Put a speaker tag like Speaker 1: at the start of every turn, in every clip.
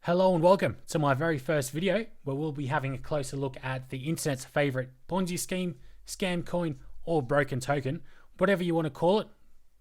Speaker 1: Hello and welcome to my very first video where we'll be having a closer look at the internet's favorite Ponzi scheme, scam coin, or broken token, whatever you want to call it.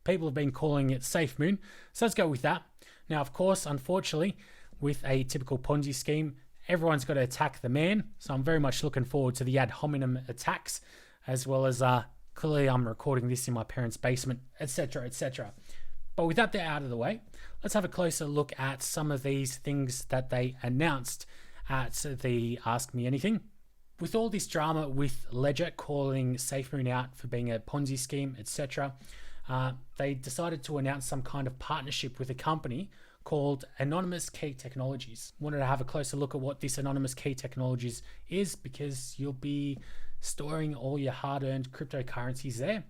Speaker 1: People have been calling it SAFEMOON, so let's go with that. Now, of course, unfortunately, with a typical Ponzi scheme, everyone's got to attack the man, so I'm very much looking forward to the ad hominem attacks, as well as clearly I'm recording this in my parents' basement, etc., etc. But with that out of the way, let's have a closer look at some of these things that they announced at the Ask Me Anything. With all this drama with Ledger calling SAFEMOON out for being a Ponzi scheme, etc., they decided to announce some kind of partnership with a company called Anonymous Key Technologies. Wanted to have a closer look at what this Anonymous Key Technologies is, because you'll be storing all your hard-earned cryptocurrencies there.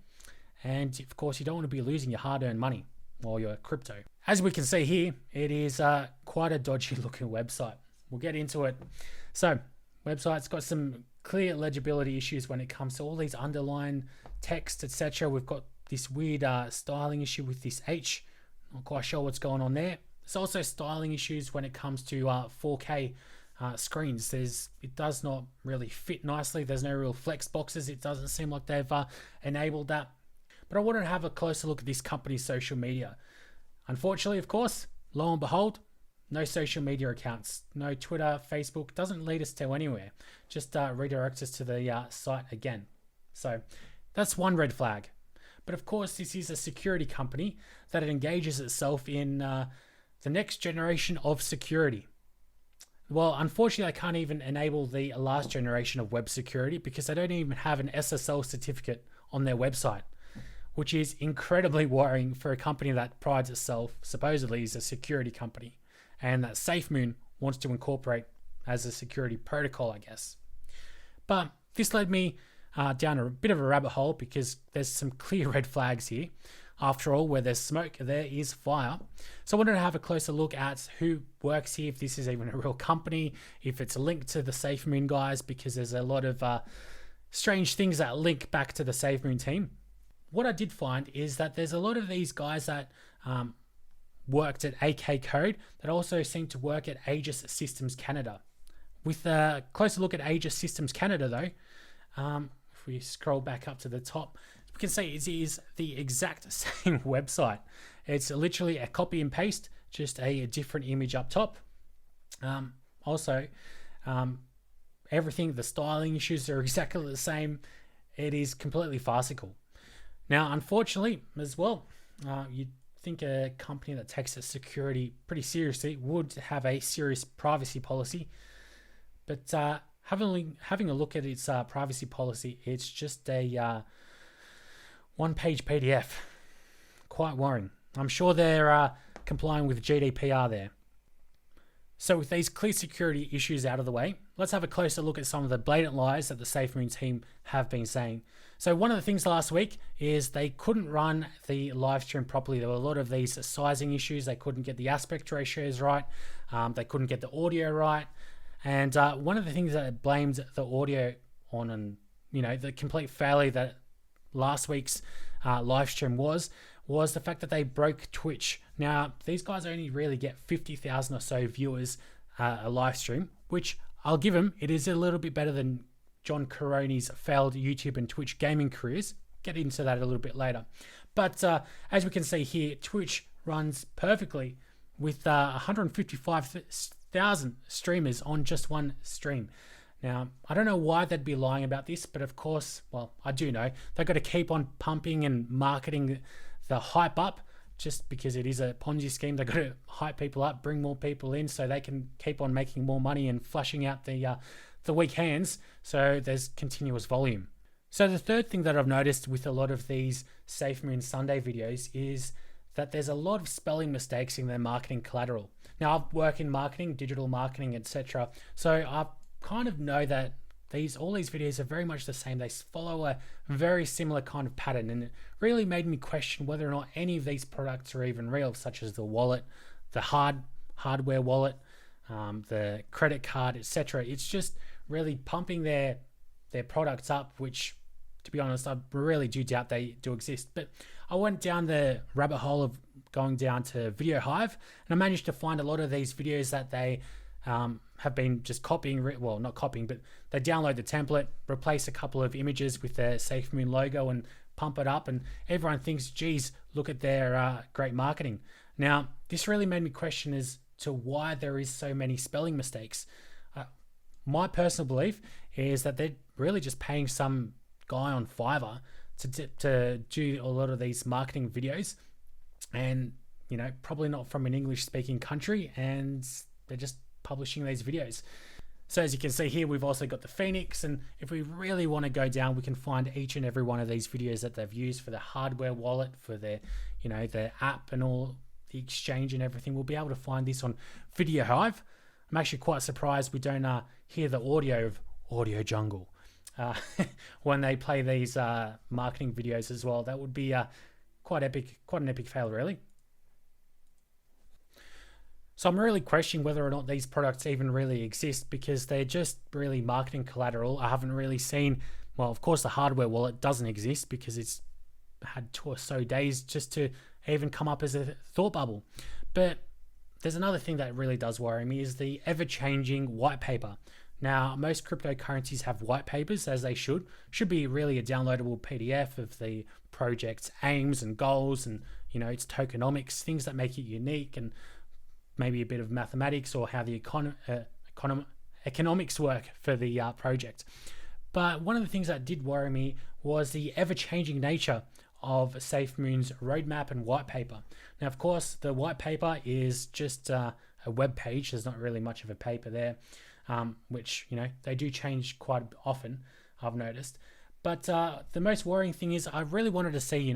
Speaker 1: And of course, you don't want to be losing your hard-earned money or your crypto. As we can see here, it is quite a dodgy looking website. We'll get into it. So, website's got some clear legibility issues when it comes to all these underline text, etc. We've got this weird styling issue with this H. Not quite sure what's going on there. There's also styling issues when it comes to 4K screens. It does not really fit nicely. There's no real flex boxes. It doesn't seem like they've enabled that. But I wanted to have a closer look at this company's social media. Unfortunately, of course, lo and behold, no social media accounts, no Twitter, Facebook, doesn't lead us to anywhere. Just redirects us to the site again. So that's one red flag. But of course, this is a security company that engages itself in the next generation of security. Well, unfortunately, I can't even enable the last generation of web security because they don't even have an SSL certificate on their website, which is incredibly worrying for a company that prides itself supposedly as a security company, and that SAFEMOON wants to incorporate as a security protocol, I guess. But this led me down a bit of a rabbit hole because there's some clear red flags here. After all, where there's smoke, there is fire. So I wanted to have a closer look at who works here, if this is even a real company, if it's linked to the SAFEMOON guys, because there's a lot of strange things that link back to the SAFEMOON team. What I did find is that there's a lot of these guys that worked at AK Code that also seem to work at Aegis Systems Canada. With a closer look at Aegis Systems Canada though, if we scroll back up to the top, we can see it is the exact same website. It's literally a copy and paste, just a different image up top. Everything, the styling issues are exactly the same. It is completely farcical. Now, unfortunately, as well, you'd think a company that takes its security pretty seriously would have a serious privacy policy. But having a look at its privacy policy, it's just a one-page PDF. Quite worrying. I'm sure they're complying with GDPR there. So with these clear security issues out of the way, let's have a closer look at some of the blatant lies that the SAFEMOON team have been saying. So one of the things last week is they couldn't run the live stream properly. There were a lot of these sizing issues. They couldn't get the aspect ratios right. They couldn't get the audio right. And one of the things that blamed the audio on, and the complete failure that last week's live stream was the fact that they broke Twitch. Now, these guys only really get 50,000 or so viewers a live stream, which I'll give them. It is a little bit better than John Caroni's failed YouTube and Twitch gaming careers. Get into that a little bit later. But as we can see here, Twitch runs perfectly with 155,000 streamers on just one stream. Now, I don't know why they'd be lying about this, but of course, well, I do know. They've got to keep on pumping and marketing the hype up just because it is a Ponzi scheme. They've got to hype people up, bring more people in so they can keep on making more money and flushing out the weak hands, so there's continuous volume. So the third thing that I've noticed with a lot of these SAFEMOON Sunday videos is that there's a lot of spelling mistakes in their marketing collateral. Now, I work in marketing, digital marketing, etc. So I kind of know that all these videos are very much the same. They follow a very similar kind of pattern, and it really made me question whether or not any of these products are even real, such as the wallet, the hardware wallet, the credit card, etc. It's just really pumping their products up, which, to be honest, I really do doubt they do exist. But I went down the rabbit hole of going down to Video Hive, and I managed to find a lot of these videos that they have been just copying, well, not copying, but they download the template, replace a couple of images with their SAFEMOON logo and pump it up, and everyone thinks, geez, look at their great marketing. Now, this really made me question as to why there is so many spelling mistakes. My personal belief is that they're really just paying some guy on Fiverr to do a lot of these marketing videos, and probably not from an English speaking country, and they're just publishing these videos. So as you can see here, we've also got the Phoenix, and if we really want to go down, we can find each and every one of these videos that they've used for the hardware wallet, for their their app and all the exchange and everything. We'll be able to find this on Video Hive. I'm actually quite surprised we don't hear the audio of Audio Jungle when they play these marketing videos as well. That would be quite an epic fail, really. So I'm really questioning whether or not these products even really exist, because they're just really marketing collateral. I haven't really seen, well, of course the hardware wallet doesn't exist because it's had 2 or so days just to even come up as a thought bubble. But there's another thing that really does worry me, is the ever-changing white paper. Now, most cryptocurrencies have white papers, as they should be really a downloadable PDF of the project's aims and goals, and its tokenomics, things that make it unique, and maybe a bit of mathematics or how the economics work for the project. But one of the things that did worry me was the ever-changing nature of SAFEMOON's roadmap and white paper. Now, of course, the white paper is just a web page. There's not really much of a paper there, which they do change quite often, I've noticed. But the most worrying thing is, I really wanted to see,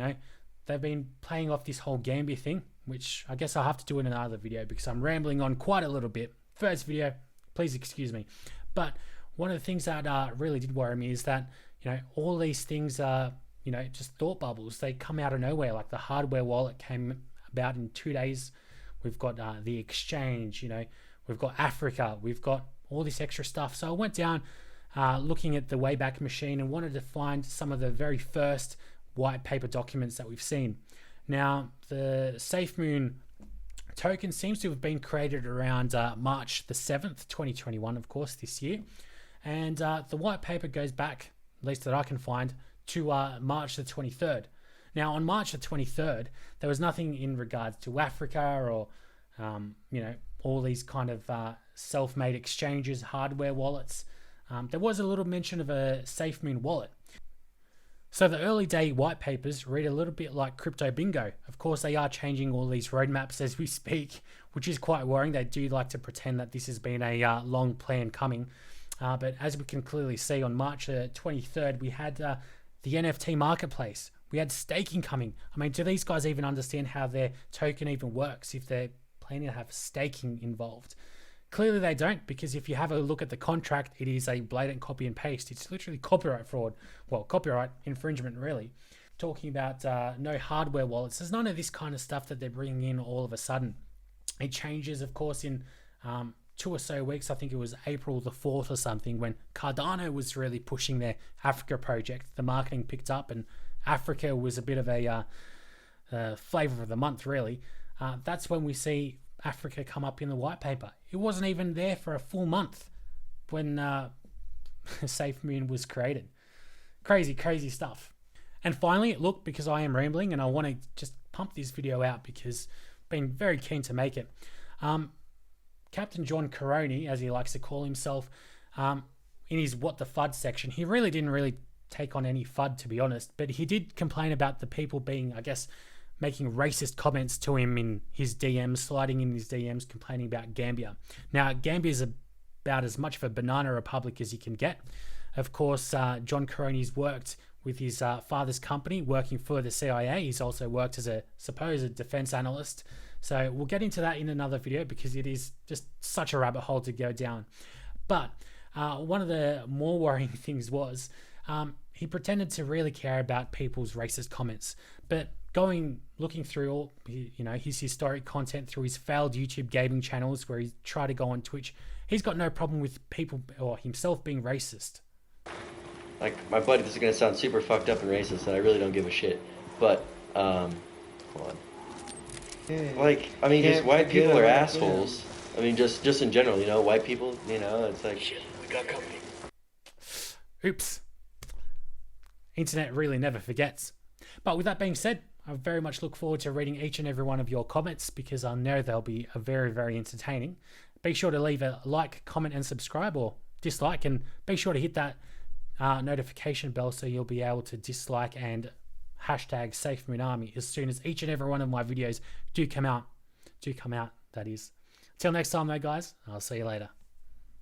Speaker 1: they've been playing off this whole Gambia thing, which I guess I'll have to do in another video because I'm rambling on quite a little bit. First video, please excuse me. But one of the things that really did worry me is that all these things are just thought bubbles. They come out of nowhere. Like the hardware wallet came about in 2 days. We've got the exchange, we've got Africa, we've got all this extra stuff. So I went down looking at the Wayback Machine and wanted to find some of the very first white paper documents that we've seen. Now, the SAFEMOON token seems to have been created around March the 7th, 2021, of course, this year. And the white paper goes back, at least that I can find, to March the 23rd. Now, on March the 23rd, there was nothing in regards to Africa or, all these kind of self-made exchanges, hardware wallets. There was a little mention of a SAFEMOON wallet. So the early day white papers read a little bit like crypto bingo. Of course, they are changing all these roadmaps as we speak, which is quite worrying. They do like to pretend that this has been a long plan coming. But as we can clearly see, on March 23rd, we had the NFT marketplace. We had staking coming. I mean, do these guys even understand how their token even works if they're planning to have staking involved? Clearly they don't, because if you have a look at the contract, it is a blatant copy and paste. It's literally copyright fraud. Well, copyright infringement, really. Talking about no hardware wallets. There's none of this kind of stuff that they're bringing in all of a sudden. It changes, of course, in 2 or so weeks. I think it was April the 4th or something, when Cardano was really pushing their Africa project. The marketing picked up and Africa was a bit of a flavor of the month, really. That's when we see Africa come up in the white paper. It wasn't even there for a full month when SAFEMOON was created. Crazy stuff. And finally, look, because I am rambling and I want to just pump this video out because I've been very keen to make it. Captain John Caroni, as he likes to call himself, in his What the FUD section, he really didn't take on any FUD, to be honest, but he did complain about the people being, I guess, making racist comments to him in his DMs, sliding in his DMs, complaining about Gambia. Now, Gambia is about as much of a banana republic as you can get. Of course, John Caroni's worked with his father's company, working for the CIA. He's also worked as a supposed defense analyst. So we'll get into that in another video because it is just such a rabbit hole to go down. But one of the more worrying things was he pretended to really care about people's racist comments, but looking through all his historic content through his failed YouTube gaming channels where he tried to go on Twitch, he's got no problem with people or himself being racist.
Speaker 2: Like, my buddy, this is gonna sound super fucked up and racist, and I really don't give a shit, but hold on. Like, I mean, because white people are assholes, I mean, just in general, you know, white people, you know, it's like,
Speaker 3: Shit, we got company.
Speaker 1: Oops. Internet really never forgets. But with that being said, I very much look forward to reading each and every one of your comments because I know they'll be very, very entertaining. Be sure to leave a like, comment, and subscribe, or dislike, and be sure to hit that notification bell so you'll be able to dislike and hashtag SAFEMOON as soon as each and every one of my videos do come out. That is. Till next time though, guys, I'll see you later.